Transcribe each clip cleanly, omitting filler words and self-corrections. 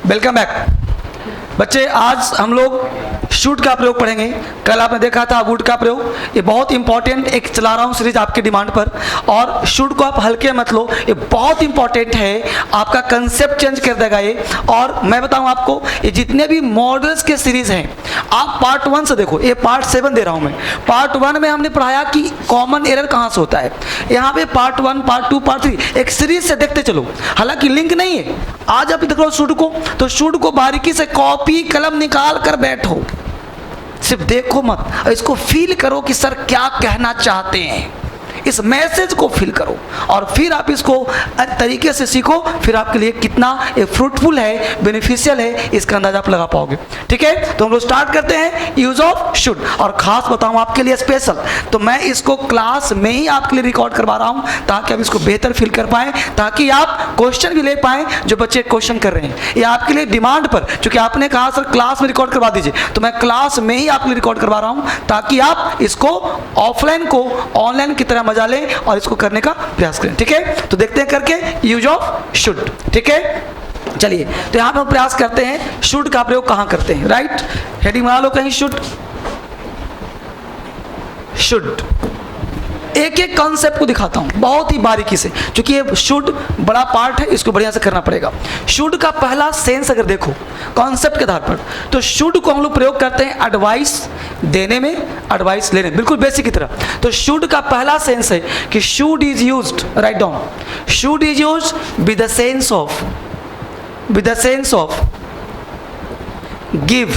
Welcome back बच्चे। आज हम लोग शुड का प्रयोग पढ़ेंगे। कल आपने देखा था वुड का प्रयोग। ये बहुत इंपॉर्टेंट एक चला रहा हूँ सीरीज आपके डिमांड पर, और शुड को आप हल्के मत लो, ये बहुत इंपॉर्टेंट है, आपका कंसेप्ट चेंज कर देगा ये। और मैं बताऊँ आपको, ये जितने भी मॉडल्स के सीरीज हैं आप पार्ट 1 से देखो, ये पार्ट 7 दे रहा हूँ मैं। पार्ट 1 में हमने पढ़ाया कि कॉमन एरर कहाँ से होता है। यहाँ पे पार्ट 1, पार्ट 2, पार्ट 3 एक सीरीज से देखते चलो, हालांकि लिंक नहीं है। आज आप देख लो शुड को, तो शुड को बारीकी से कॉपी कलम निकाल कर बैठो, सिर्फ देखो मत, इसको फील करो कि सर क्या कहना चाहते हैं, इस मैसेज को फील करो और फिर आप इसको तरीके से सीखो। फिर आपके लिए कितना ये फ्रूटफुल है, बेनिफिशियल है, इसका अंदाजा आप लगा पाओगे। ठीक है, तो हम लोग स्टार्ट करते हैं यूज ऑफ शुड। और खास बताऊं आपके लिए स्पेशल, तो मैं इसको क्लास में ही आपके लिए रिकॉर्ड करवा रहा हूं ताकि आप इसको बेहतर फील कर पाएं, ताकि आप क्वेश्चन भी ले पाएं जो बच्चे क्वेश्चन कर रहे हैं। ये आपके लिए डिमांड पर, चूंकि आपने कहा सर क्लास में रिकॉर्ड करवा दीजिए, तो मैं क्लास में ही आपके लिए रिकॉर्ड करवा रहा हूं ताकि आप इसको ऑफलाइन को ऑनलाइन की तरह मजा लें और इसको करने का प्रयास करें। ठीक है, तो देखते हैं करके यूज ऑफ शुड। ठीक है, चलिए, तो यहां पे हम प्रयास करते हैं शुड का प्रयोग कहां करते हैं। राइट, हेडिंग बना लो कहीं, शुड। शुड एक एक कॉन्सेप्ट को दिखाता हूं बहुत ही बारीकी से, क्योंकि ये शुड बड़ा पार्ट है, इसको बढ़िया से करना पड़ेगा। शुड का पहला सेंस अगर देखो कॉन्सेप्ट के आधार पर, तो शुड को हम लोग प्रयोग करते हैं एडवाइस देने में, एडवाइस लेने, बिल्कुल बेसिक की तरह। तो शुड का पहला सेंस है कि should is used, write down, should is used with the sense of give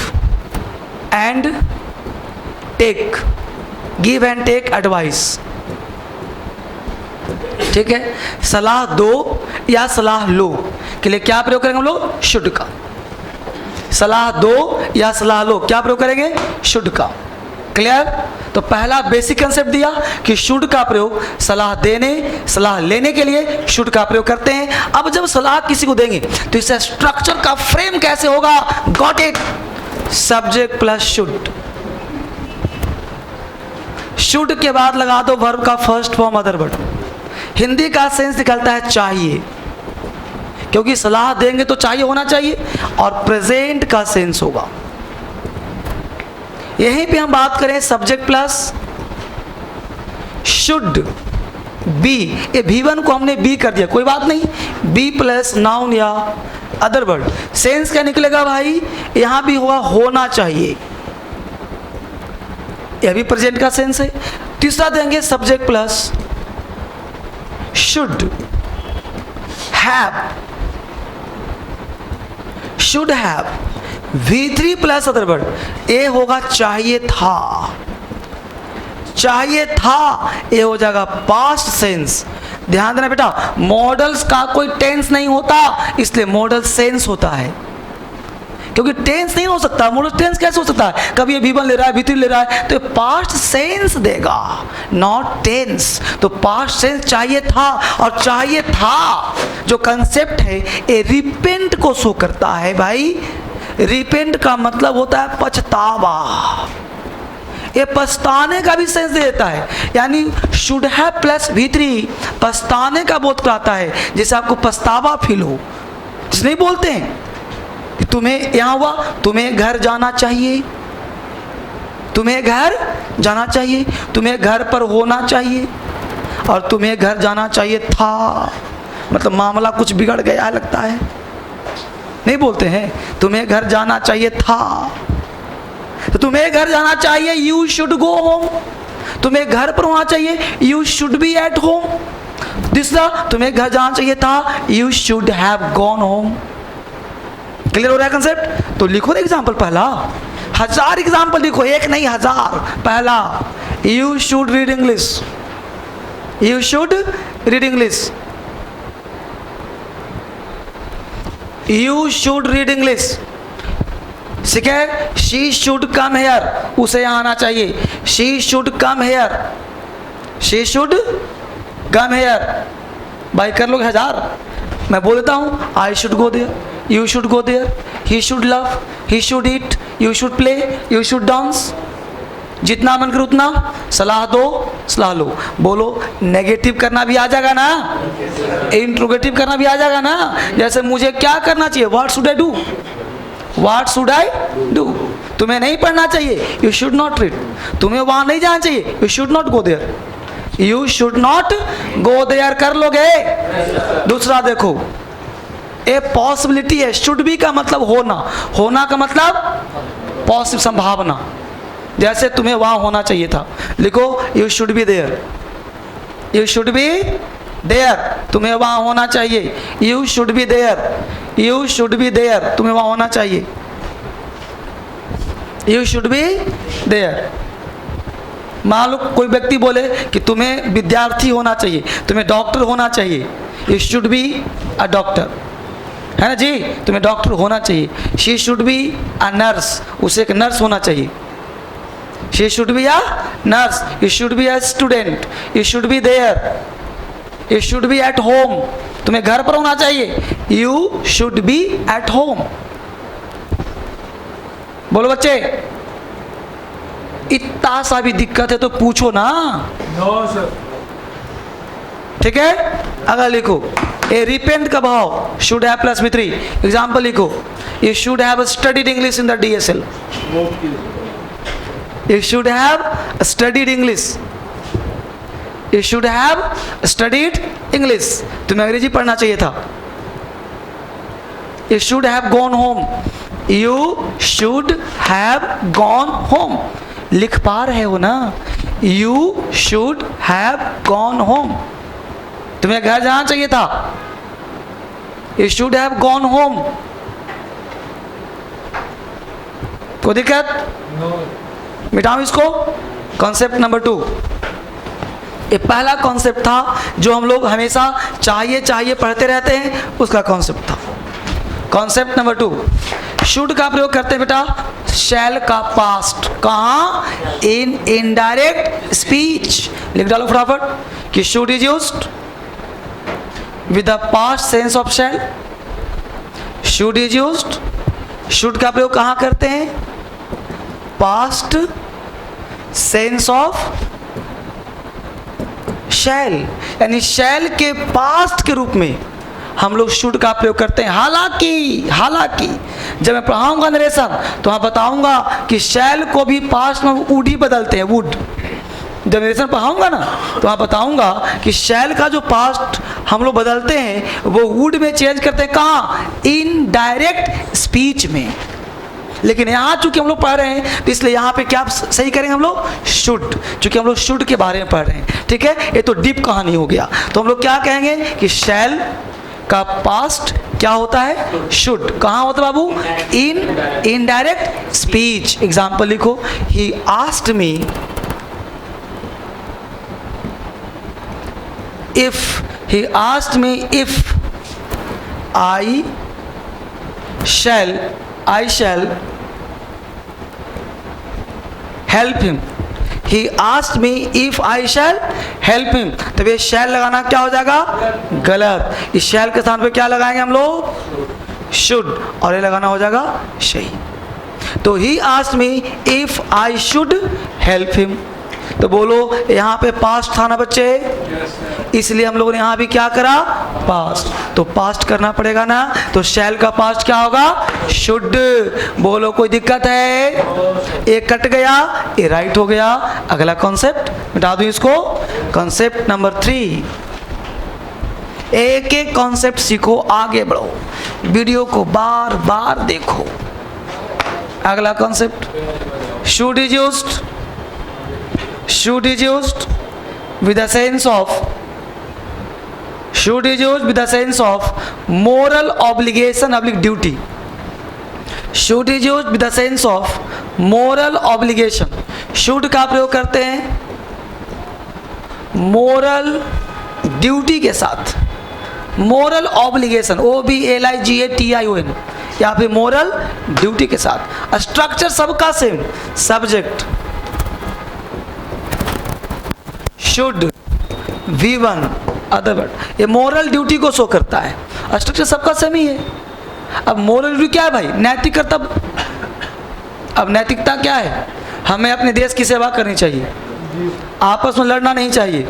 and take advice. ठीक है, सलाह दो या सलाह लो के लिए क्या प्रयोग करेंगे हम लोग, शुड का। सलाह दो या सलाह लो क्या प्रयोग करेंगे, शुड का। क्लियर, तो पहला बेसिक कंसेप्ट दिया कि शुड का प्रयोग सलाह देने, सलाह लेने के लिए शुड का प्रयोग करते हैं। अब जब सलाह किसी को देंगे तो इससे स्ट्रक्चर का फ्रेम कैसे होगा, got it, subject plus should. Should के बाद लगा दो वर्ब का first form other word. Hindi का सेंस निकलता है चाहिए, क्योंकि सलाह देंगे तो चाहिए होना चाहिए, और प्रेजेंट का सेंस होगा। यहीं पे हम बात करें सब्जेक्ट प्लस शुड बी, ये V1 को हमने बी कर दिया, कोई बात नहीं, बी प्लस नाउन या अदर वर्ड। सेंस क्या निकलेगा भाई, यहां भी होगा होना चाहिए, यह भी प्रेजेंट का सेंस है। तीसरा देंगे subject plus should have, V3 plus other word, ए होगा चाहिए था, ये हो जाएगा पास्ट सेंस। ध्यान देना बेटा, मॉडल्स का कोई टेंस नहीं होता, इसलिए मॉडल सेंस होता है, क्योंकि टेंस नहीं हो सकता। मॉडल टेंस कैसे हो सकता है, कभी ये V1 ले रहा है, V3 ले रहा है, तो पास्ट सेंस देगा, नॉट टेंस। तो पास्ट सेंस चाहिए था, और चाहिए था जो कंसेप्ट है ये रिपेंट को शो करता है भाई। रिपेंट का मतलब होता है पछतावा, ये पछताने का भी सेंस देता है, यानी शुड हैव प्लस V3 पछताने का बोध कराता है, जिससे आपको पछतावा फील हो। नहीं बोलते हैं कि तुम्हें यहां हुआ, तुम्हें घर जाना चाहिए, तुम्हें घर जाना चाहिए, तुम्हें घर पर होना चाहिए, और तुम्हें घर जाना चाहिए था, मतलब मामला कुछ बिगड़ गया लगता है। नहीं बोलते हैं तुम्हें घर जाना चाहिए था, तो तुम्हें घर जाना चाहिए, यू शुड गो होम। तुम्हें घर पर होना चाहिए, you should be at home. दूसरा, तुम्हें घर जाना चाहिए था, you should have gone home. Clear हो रहा है कंसेप्ट? तो लिखो एग्जाम्पल पहला, 1000 एग्जाम्पल लिखो, एक नहीं 1000। पहला, you should read English, you should read English, you should read English. ठीक है, शी शुड कम हेयर, उसे यहाँ आना चाहिए, she should come here, she should come here. भाई कर लोगे 1000, मैं बोल देता हूँ, I should go there, you should go there, he should love, he should eat, you should play, you should dance। जितना मन करे उतना सलाह दो, सलाह लो। बोलो नेगेटिव करना भी आ जाएगा ना, इंट्रोगेटिव करना भी आ जाएगा ना। जैसे मुझे क्या करना चाहिए, what should I do, what should I do. तुम्हें नहीं पढ़ना चाहिए, यू शुड नॉट रीड। तुम्हें वहां नहीं जाना चाहिए, you should not go there, you should not go there. कर लोगे? दूसरा देखो, ए पॉसिबिलिटी है। शुड बी का मतलब होना, होना का मतलब पॉसिबल, संभावना। जैसे तुम्हें वहां होना चाहिए था, लिखो you should be there, you should be there, तुम्हें वहां होना चाहिए। You should be there, you should be there, तुम्हें वहां होना चाहिए। You should be there. मान लो कोई व्यक्ति बोले कि तुम्हें विद्यार्थी होना चाहिए, तुम्हें डॉक्टर होना चाहिए। You should be a doctor, है ना जी, तुम्हें डॉक्टर होना चाहिए। She should be a nurse, उसे एक नर्स होना चाहिए। She should be a nurse, you should be a student, you should be there, you should be at home, तुम्हें घर पर होना चाहिए। You should be at home. बोलो बच्चे, इतना सा भी दिक्कत है तो पूछो ना। No sir. ठीक है, अगर लिखो ए रिपेंट का भाव शुड हैव प्लस में 3। एग्जाम्पल लिखो, you should have studied English in the DSL, you should have studied English, you should have studied English, तुम्हें अंग्रेजी पढ़ना चाहिए था। You should have gone home, you should have gone home, लिख पा रहे हो ना, you should have gone home, तुम्हें घर जाना चाहिए था। You should have gone home. कोई दिक्कत? मिटाऊं इसको। कॉन्सेप्ट नंबर 2, ये पहला कॉन्सेप्ट था जो हम लोग हमेशा चाहिए चाहिए पढ़ते रहते हैं, उसका कॉन्सेप्ट था। कॉन्सेप्ट नंबर 2, शुड का प्रयोग करते हैं बेटा शैल का पास्ट। कहाँ? In indirect speech. लिख डालो फटाफट कि should is used with the past sense of shall. Should is used, should का प्रयोग कहाँ करते हैं? पास्ट सेंस ऑफ शैल, यानी शैल के पास्ट के रूप में हम लोग शुड का प्रयोग करते हैं। हालांकि जब मैं पढ़ाऊंगा नरेशन तो वहाँ बताऊंगा कि शैल को भी पास्ट में वुड ही बदलते हैं, वुड। जब नरेशन पढ़ाऊंगा ना तो वहाँ बताऊंगा कि शैल का जो पास्ट हम लोग बदलते हैं वो वुड में चेंज करते हैं। कहाँ? इन डायरेक्ट स्पीच में। लेकिन यहाँ चूंकि हम लोग पढ़ रहे हैं तो इसलिए यहाँ पे क्या सही करेंगे हम लोग? शुड, चूंकि हम लोग शुड के बारे में पढ़ रहे हैं। ठीक है, ये तो डीप कहानी हो गया। तो हम लोग क्या कहेंगे कि शैल का पास्ट क्या होता है? शुड। कहाँ होता है बाबू? In indirect speech. एग्जाम्पल लिखो, he asked me if, he asked me if I shall help him. He asked me if I shall help him. तब ये shall लगाना क्या हो जाएगा? गलत। इस shall के स्थान पे क्या लगाएंगे हम लोग? should, और ये लगाना हो जाएगा सही। तो he asked me if I should help him। तो बोलो यहाँ पे पास्ट था ना बच्चे, इसलिए हम लोगों ने यहाँ भी क्या करा? पास्ट। तो पास्ट करना पड़ेगा ना, तो शैल का पास्ट क्या होगा? शुड। बोलो कोई दिक्कत है? एक कट गया, ये राइट हो गया। अगला कॉन्सेप्ट मिटा दूं इसको। कॉन्सेप्ट नंबर 3, एक एक कॉन्सेप्ट सीखो, आगे बढ़ो, वीडियो को बार बार देखो। अगला concept, should is used, should is used with the sense of, should is used with the sense of moral obligation oblique duty. should is used with the sense of moral obligation. should का प्रयोग करते हैं moral duty के साथ, moral obligation, OBLIGATION, या फिर moral duty के साथ। स्ट्रक्चर सबका same, subject should, V1 other word, ये मोरल ड्यूटी को शो करता है। स्ट्रक्चर सबका सेम ही है। अब मोरल ड्यूटी क्या है भाई? नैतिक कर्तव्य। अब नैतिकता क्या है? हमें अपने देश की सेवा करनी चाहिए, आपस में लड़ना नहीं चाहिए,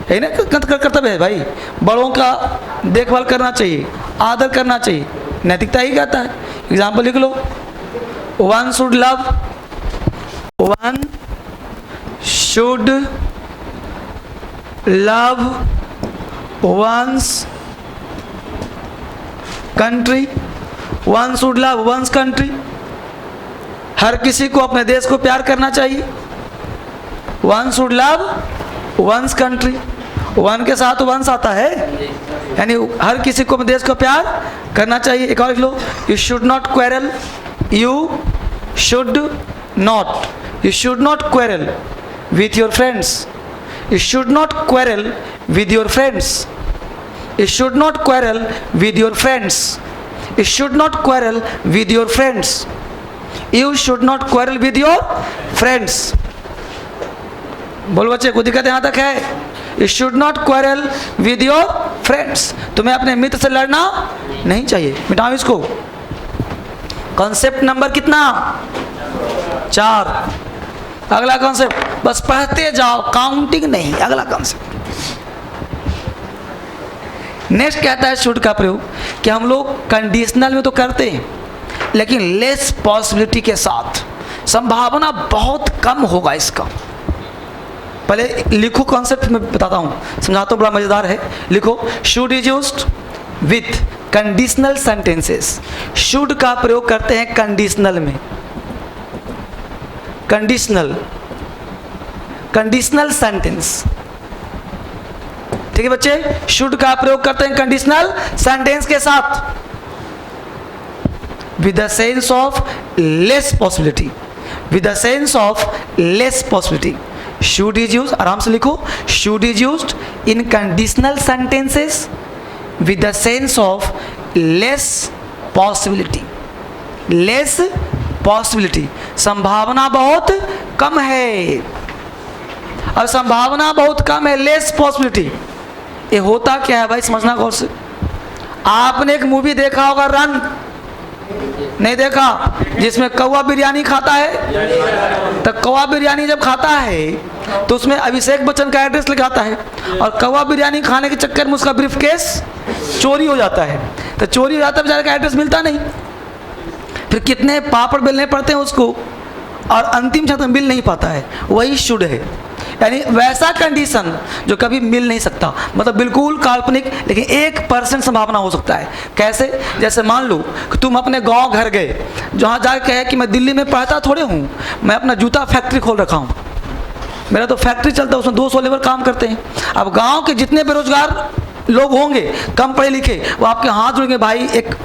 है ना कर्तव्य है भाई। बड़ों का देखभाल करना चाहिए, आदर करना चाहिए, नैतिकता ही कहता है। एग्जाम्पल लिख लो, one should love one's country, one should love one's country. हर किसी को अपने देश को प्यार करना चाहिए। One should love one's country, one के साथ वंश आता है, यानी हर किसी को अपने देश को प्यार करना चाहिए। एक और लिख लो, you should not quarrel, you should not quarrel with your friends, you should not quarrel with your friends, you should not quarrel with your friends, you should not quarrel with your friends, you should not quarrel with your friends. बोलो बच्चे, कोई दिक्कत यहाँ तक है? You should not quarrel with your friends, तुम्हें अपने मित्र से लड़ना नहीं चाहिए। मिटाओ इसको। कॉन्सेप्ट नंबर कितना? 4। अगला कॉन्सेप्ट, बस पढ़ते जाओ, काउंटिंग नहीं। अगला कॉन्सेप्ट नेक्स्ट कहता है शुड का प्रयोग कि हम लोग कंडीशनल में तो करते हैं, लेकिन लेस पॉसिबिलिटी के साथ, संभावना बहुत कम होगा इसका। पहले लिखो कॉन्सेप्ट में बताता हूँ, समझाता हूँ, बड़ा मज़ेदार है। लिखो, should is used with conditional sentences. Should का प्रयोग करते हैं कंडीशनल में, कंडीशनल सेंटेंस। ठीक है बच्चे, शुड का प्रयोग करते हैं कंडीशनल सेंटेंस के साथ, with the sense of less possibility, with the sense of less possibility. Should is use, आराम से लिखो, should is used in conditional sentences with the sense of less possibility. Less possibility, संभावना बहुत कम है। अब संभावना बहुत कम है, लेस पॉसिबिलिटी, ये होता क्या है भाई, समझना गौर से। आपने एक मूवी देखा होगा, रन, नहीं देखा, जिसमें कौवा बिरयानी खाता है। तो कौवा बिरयानी जब खाता है तो उसमें अभिषेक बच्चन का एड्रेस लिखाता है, और कौवा बिरयानी खाने के चक्कर में उसका ब्रीफकेस चोरी हो जाता है। तो चोरी हो जाता है, बेचारे का एड्रेस मिलता नहीं, फिर कितने पापड़ बेलने पड़ते हैं उसको, और अंतिम क्षण में मिल नहीं पाता है। वही शुड है, यानी वैसा कंडीशन जो कभी मिल नहीं सकता, मतलब बिल्कुल काल्पनिक, लेकिन 1% संभावना हो सकता है। कैसे? जैसे मान लो कि तुम अपने गांव घर गए, जहाँ जाकर कहे कि मैं दिल्ली में पढ़ता थोड़े हूँ, मैं अपना जूता फैक्ट्री खोल रखा हूँ, मेरा तो फैक्ट्री चलता है, उसमें 200 लेबर काम करते हैं। अब गाँव के जितने बेरोजगार लोग होंगे, कम पढ़े लिखे, वो आपके हाथ जोड़ेंगे, भाई एक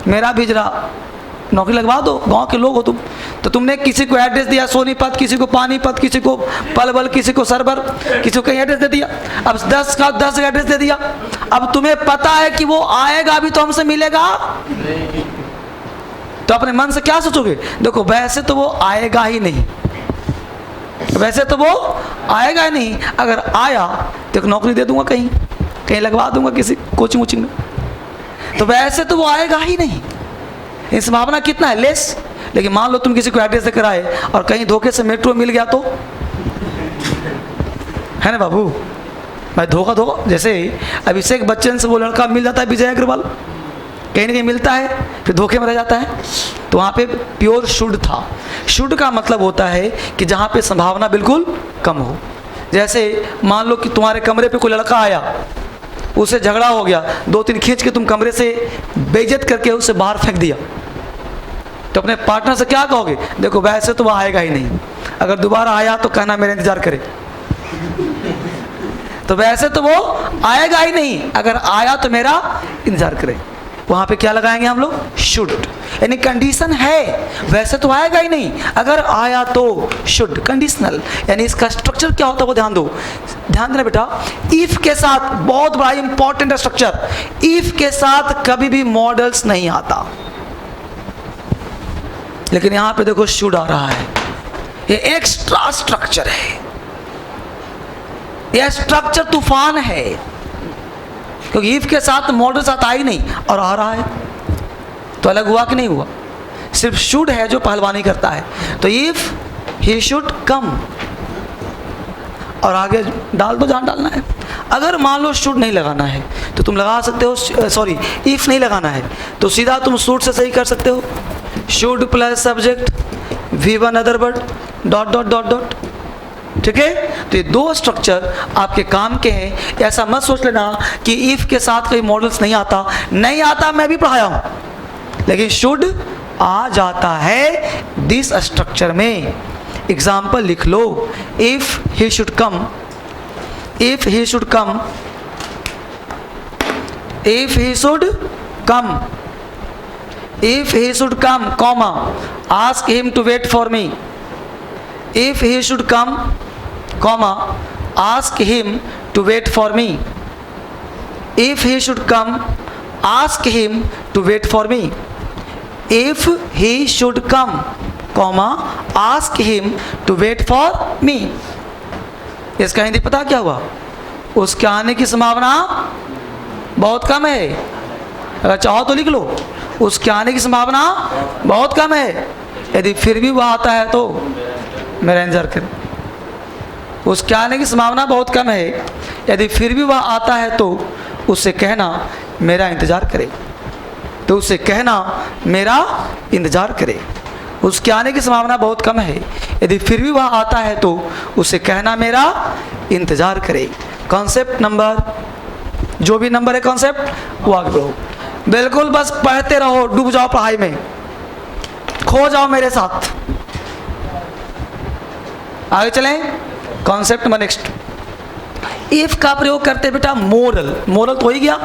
मेरा भी जरा नौकरी लगवा दो, गांव के लोग हो तुम। तो तुमने किसी को एड्रेस दिया सोनीपत, किसी को पानीपत, किसी को पलवल, किसी को सरबर, किसी को कहीं एड्रेस दे दिया। अब 10 का 10 एड्रेस दे दिया। अब तुम्हें पता है कि वो आएगा भी तो हमसे मिलेगा, तो अपने मन से क्या सोचोगे? देखो वैसे तो वो आएगा ही नहीं, वैसे तो वो आएगा ही नहीं, अगर आया तो एक नौकरी दे दूंगा, कहीं कहीं लगवा दूंगा किसी कोचिंग वोचिंग में। तो वैसे तो वो आएगा ही नहीं, ये संभावना कितना है? लेस। लेकिन मान लो तुम किसी को एड्रेस देकर आए और कहीं धोखे से मेट्रो मिल गया तो, है ना बाबू भाई, धोखा धोखा। जैसे अभिषेक बच्चन से वो लड़का मिल जाता है, विजय अग्रवाल, कहीं ना कहीं मिलता है, फिर धोखे में रह जाता है। तो वहाँ पे प्योर शुड था। शुड का मतलब होता है कि जहाँ पे संभावना बिल्कुल कम हो। जैसे मान लो कि तुम्हारे कमरे पे कोई लड़का आया, उससे झगड़ा हो गया, 2-3 खींच के तुम कमरे से बेइज्जत करके उसे बाहर फेंक दिया, तो अपने पार्टनर से क्या कहोगे? देखो वैसे तो वो आएगा ही नहीं, अगर दोबारा आया तो कहना मेरा इंतजार करे। तो वैसे तो वो आएगा ही नहीं, अगर आया तो मेरा इंतजार करे। वहाँ पे क्या लगाएंगे हम लोग? शुड, यानी कंडीशन है, वैसे तो आएगा ही नहीं, अगर आया तो शुड, कंडीशनल। यानी इसका स्ट्रक्चर क्या होता है वो ध्यान दो, ध्यान देना बेटा। इफ के साथ, बहुत बड़ा इंपॉर्टेंट स्ट्रक्चर, इफ के साथ कभी भी मॉडल्स नहीं आता, लेकिन यहां पे देखो शुड आ रहा है, ये एक्स्ट्रा स्ट्रक्चर है, ये स्ट्रक्चर तूफान है, क्योंकि इफ के साथ मॉडल साथ आ ही नहीं और आ रहा है, तो अलग हुआ कि नहीं हुआ? सिर्फ शुड है जो पहलवानी करता है। तो इफ ही शुड कम, और आगे डाल दो जहाँ डालना है। अगर मान लो शुड नहीं लगाना है तो तुम लगा सकते हो, सॉरी इफ़ नहीं लगाना है तो सीधा तुम शुड से सही कर सकते हो। Should plus subject V1 other word dot dot dot dot. ठीक है, तो ये दो स्ट्रक्चर आपके काम के हैं। ऐसा मत सोच लेना कि इफ़ के साथ कोई मॉडल्स नहीं आता, मैं भी पढ़ाया हूँ, लेकिन शुड आ जाता है दिस स्ट्रक्चर में। एग्जाम्पल लिख लो, if he should come, if he should come, if he should come, if he should come, comma, ask him to wait for me. If he should come, comma, ask him to wait for me. If he should come, ask him to wait for me. If he should come, comma, ask him to wait for me. इसका हिंदी पता क्या हुआ? उसके आने की संभावना बहुत कम है। अगर चाहो तो लिख लो, उसके आने की संभावना बहुत कम है। यदि फिर भी वह आता है तो मेरा इंतजार करें। उसके आने की संभावना बहुत कम है, यदि फिर भी वह आता है तो उससे कहना मेरा इंतजार करे, तो उससे कहना मेरा इंतजार करे। उसके आने की संभावना बहुत कम है, यदि फिर भी वह आता है तो उससे कहना मेरा इंतजार करे। कॉन्सेप्ट नंबर, जो भी नंबर है कॉन्सेप्ट वो आगे बढ़ो। बिल्कुल बस पढ़ते रहो, डूब जाओ पढ़ाई में, खो जाओ मेरे साथ। आगे चलें, कॉन्सेप्ट नंबर नेक्स्ट। इफ का प्रयोग करते बेटा मोरल, मोरल तो हो ही गया।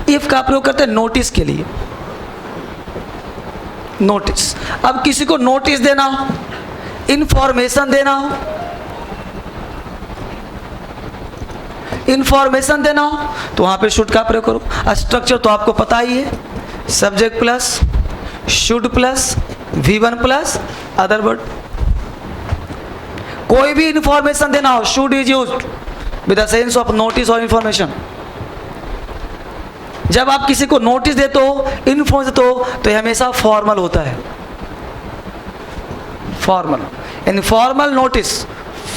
इफ का प्रयोग करते नोटिस के लिए, नोटिस। अब किसी को नोटिस देना हो, इंफॉर्मेशन देना हो, इंफॉर्मेशन देना हो तो वहां पे शुड का प्रयोग करो। स्ट्रक्चर तो आपको पता ही है, subject plus should plus V1 plus other word. कोई भी इंफॉर्मेशन देना हो, should is used with the sense of notice और इंफॉर्मेशन। जब आप किसी को नोटिस देते हो, इन्फॉर्मेशन देते हो, तो ये हमेशा फॉर्मल होता है, फॉर्मल। यानी formal notice,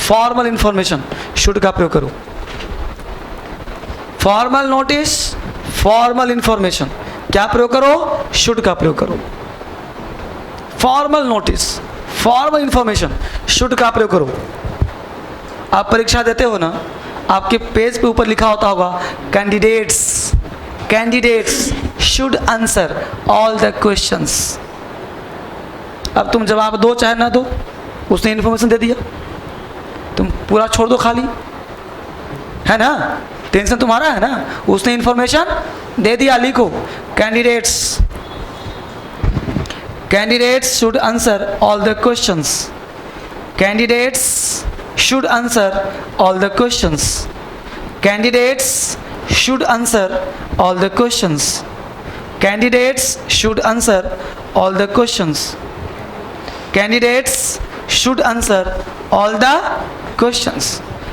formal information, should का प्रयोग करो। फॉर्मल नोटिस, फॉर्मल इंफॉर्मेशन, क्या प्रयोग करो? शुड का प्रयोग करो। Formal notice, formal information, should का प्रयोग करो। आप परीक्षा देते हो ना, आपके पेज पे ऊपर लिखा होता होगा candidates, candidates should answer all the questions. अब तुम जवाब दो चाहे ना दो, उसने इन्फॉर्मेशन दे दिया, तुम पूरा छोड़ दो खाली, है ना? टेंशन तुम्हारा है ना, उसने इन्फॉर्मेशन दे दिया। लिखो candidates, candidates should answer all the questions, candidates should answer all the questions, candidates should answer all the questions, candidates should answer all the questions, candidates should answer all the questions।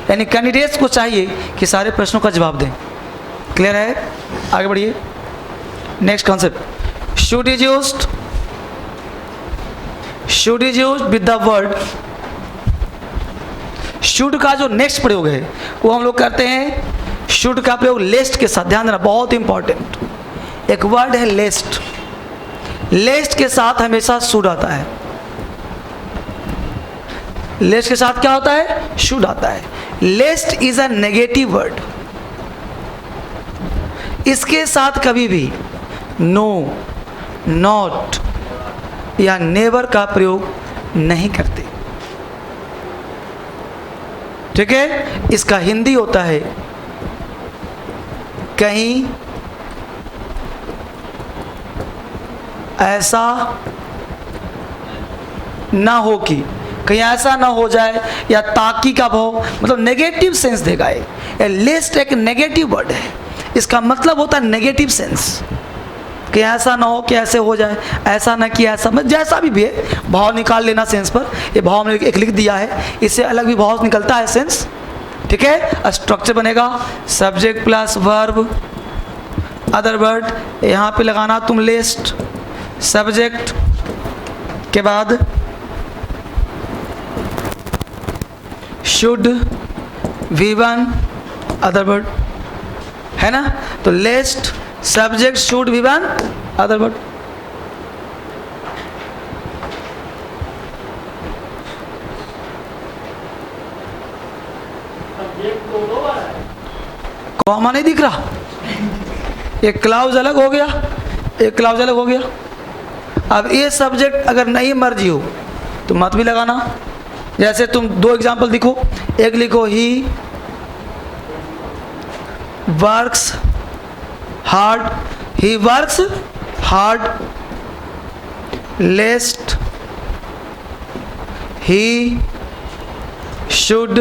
यानी candidates को चाहिए कि सारे प्रश्नों का जवाब दें। Clear है? आगे बढ़िए। Next concept, should is used, should is used with the word. Should का जो नेक्स्ट प्रयोग है वो हम लोग करते हैं, शुड का प्रयोग लेस्ट के साथ। ध्यान देना, बहुत इंपॉर्टेंट एक वर्ड है लेस्ट। लेस्ट के साथ हमेशा शुड आता है। लेस्ट के साथ क्या होता है? शुड आता है। लेस्ट इज अ नेगेटिव वर्ड। इसके साथ कभी भी नो, नॉट या नेवर का प्रयोग नहीं करते। ठीक है? इसका हिंदी होता है कहीं ऐसा ना हो कि, कहीं ऐसा ना हो जाए, या ताकि का भाव, मतलब नेगेटिव सेंस देगा। ये लिस्ट एक नेगेटिव वर्ड है, इसका मतलब होता है नेगेटिव सेंस, कि ऐसा ना हो कि ऐसे हो जाए, ऐसा ना कि ऐसा, मतलब जैसा भी है भाव निकाल लेना सेंस पर। ये भाव मैंने एक लिख दिया है, इससे अलग भी भाव निकलता है सेंस। ठीक है? स्ट्रक्चर बनेगा subject plus verb other word. यहाँ पे लगाना तुम लिस्ट, सब्जेक्ट के बाद शुड V1 अदर वर्ड, है ना? तो lest subject should V1 other word. Comma नहीं दिख रहा, एक क्लाउज अलग हो गया, एक क्लाउज अलग हो गया। अब ये सब्जेक्ट अगर नहीं मर्जी हो तो मत भी लगाना। जैसे तुम दो एग्जांपल लिखो, एक लिखो he works hard, he works hard, lest he should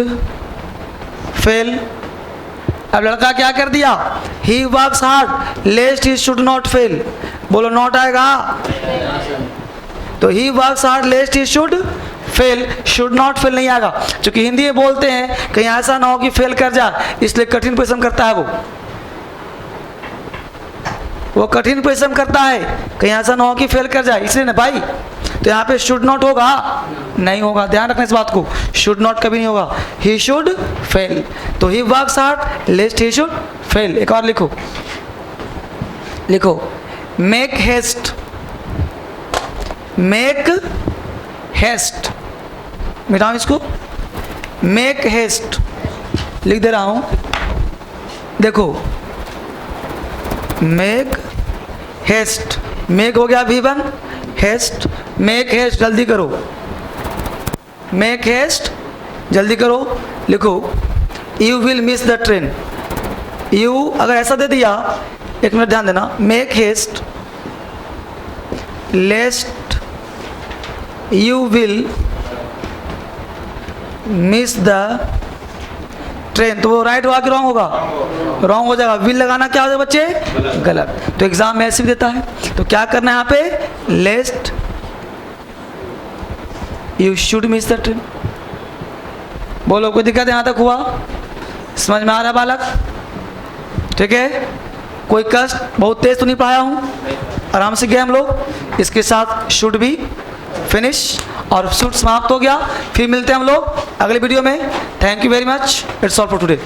fail. अब लड़का क्या कर दिया, he works hard lest he should not fail. बोलो नॉट आएगा, तो he works hard lest he should fail, should not fail नहीं आएगा। क्योंकि हिंदी में बोलते हैं कहीं ऐसा ना हो कि फेल कर जाए, इसलिए कठिन परिश्रम करता है वो कठिन परिश्रम करता है, कहीं ऐसा ना हो कि फेल कर जाए, इसलिए ना भाई। तो यहाँ पे शुड नॉट होगा, नहीं होगा, ध्यान रखना इस बात को, शुड नॉट कभी नहीं होगा। ही शुड फेल, तो he works hard lest he should fail. एक और लिखो, लिखो मेक हेस्ट, मेक हेस्ट, मिटाओ इसको, मेक हेस्ट लिख दे रहा हूं। देखो मेक हेस्ट, मेक हो गया V1, हेस्ट, मेक हेस्ट जल्दी करो, मेक हेस्ट जल्दी करो। लिखो you will miss the train. You अगर ऐसा दे दिया, एक मिनट ध्यान देना, make haste lest you will miss the train, तो वो राइट होगा कि रॉन्ग होगा? रॉन्ग हो जाएगा। विल लगाना क्या हो जाएगा बच्चे? गलत। तो एग्जाम में ऐसे भी देता है, तो क्या करना है यहाँ पे, लेस्ट you should miss the train. बोलो कोई दिक्कत यहाँ तक हुआ? समझ में आ रहा बालक? ठीक है, कोई कष्ट, बहुत तेज तो नहीं पढ़ाया हूँ, आराम से गए हम लोग। इसके साथ शुड भी फिनिश और शुड समाप्त हो गया। फिर मिलते हैं हम लोग अगले वीडियो में। Thank you very much, it's all for today.